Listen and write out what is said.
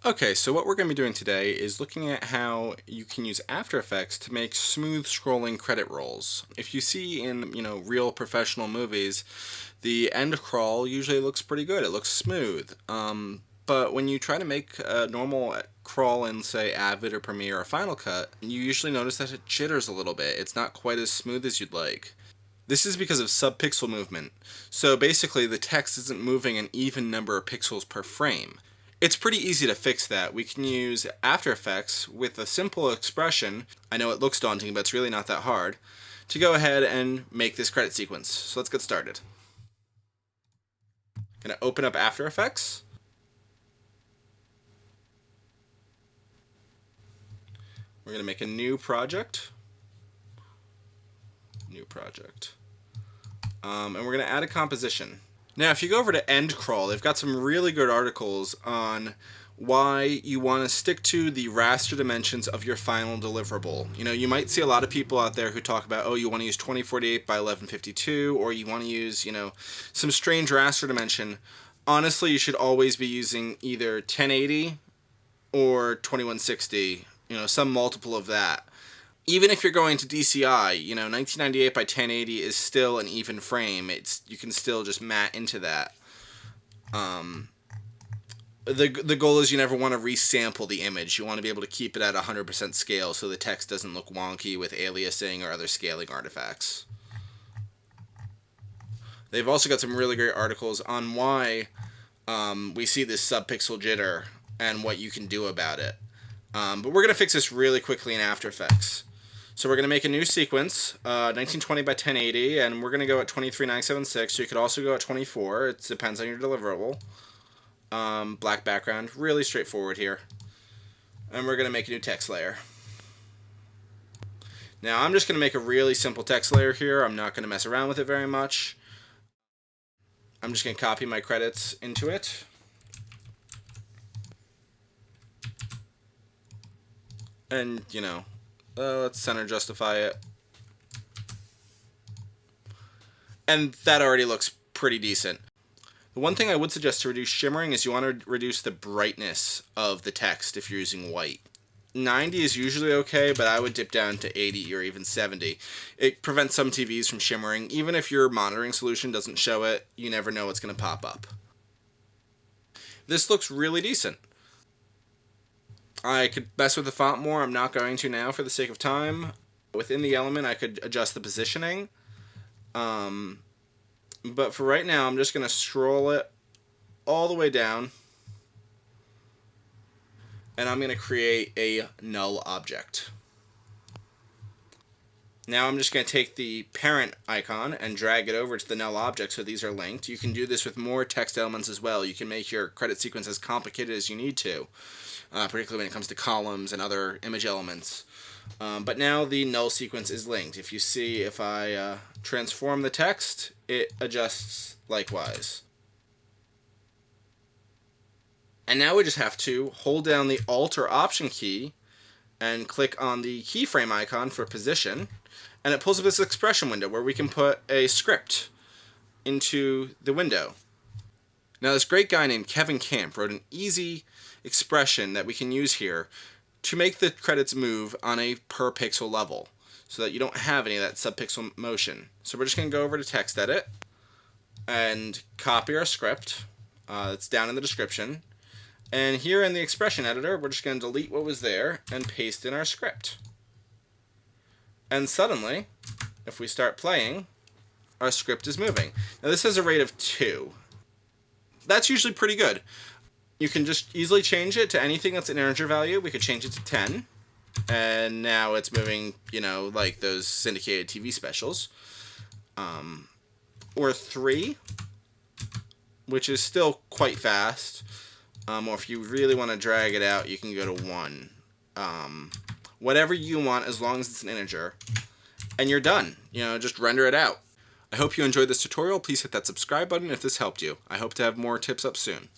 Okay, so what we're going to be doing today is looking at how you can use After Effects to make smooth scrolling credit rolls. If you see in, real professional movies, the end crawl usually looks pretty good. It looks smooth. But when you try to make a normal crawl in, say, AVID or Premiere or Final Cut, you usually notice that it jitters a little bit. It's not quite as smooth as you'd like. This is because of subpixel movement. So basically, the text isn't moving an even number of pixels per frame. It's pretty easy to fix that. We can use After Effects with a simple expression. I know it looks daunting, but it's really not that hard, to go ahead and make this credit sequence. So let's get started. I'm going to open up After Effects. We're going to make a new project. And we're going to add a composition. Now, if you go over to End Crawl, they've got some really good articles on why you want to stick to the raster dimensions of your final deliverable. You might see a lot of people out there who talk about, oh, you want to use 2048 by 1152, or you want to use, some strange raster dimension. Honestly, you should always be using either 1080 or 2160, some multiple of that. Even if you're going to DCI, 1998 by 1080 is still an even frame. You can still just mat into that. The goal is you never want to resample the image. You want to be able to keep it at 100% scale so the text doesn't look wonky with aliasing or other scaling artifacts. They've also got some really great articles on why we see this subpixel jitter and what you can do about it. But we're going to fix this really quickly in After Effects. So we're going to make a new sequence, 1920 by 1080, and we're going to go at 23976. You could also go at 24. It depends on your deliverable. Black background, really straightforward here. And we're going to make a new text layer. Now I'm just going to make a really simple text layer here. I'm not going to mess around with it very much. I'm just going to copy my credits into it. And, let's center justify it. And that already looks pretty decent. The one thing I would suggest to reduce shimmering is you want to reduce the brightness of the text if you're using white. 90 is usually okay, but I would dip down to 80 or even 70. It prevents some TVs from shimmering. Even if your monitoring solution doesn't show it, you never know what's going to pop up. This looks really decent. I could mess with the font more. I'm not going to now for the sake of time. Within the element, I could adjust the positioning. But for right now, I'm just going to scroll it all the way down. And I'm going to create a null object. Now I'm just going to take the parent icon and drag it over to the null object so these are linked. You can do this with more text elements as well. You can make your credit sequence as complicated as you need to. Particularly when it comes to columns and other image elements. But now the null sequence is linked. If you see, if I transform the text, it adjusts likewise. And now we just have to hold down the Alt or Option key and click on the keyframe icon for position, and it pulls up this expression window where we can put a script into the window. Now, this great guy named Kevin Camp wrote an easy expression that we can use here to make the credits move on a per pixel level so that you don't have any of that subpixel motion. So we're just going to go over to text edit and copy our script. It's down in the description. And here in the expression editor, we're just going to delete what was there and paste in our script. And suddenly, if we start playing, our script is moving. Now this has a rate of 2. That's usually pretty good. You can just easily change it to anything that's an integer value. We could change it to 10. And now it's moving, like those syndicated TV specials. Or 3, which is still quite fast. Or if you really want to drag it out, you can go to 1. Whatever you want, as long as it's an integer. And you're done. Just render it out. I hope you enjoyed this tutorial. Please hit that subscribe button if this helped you. I hope to have more tips up soon.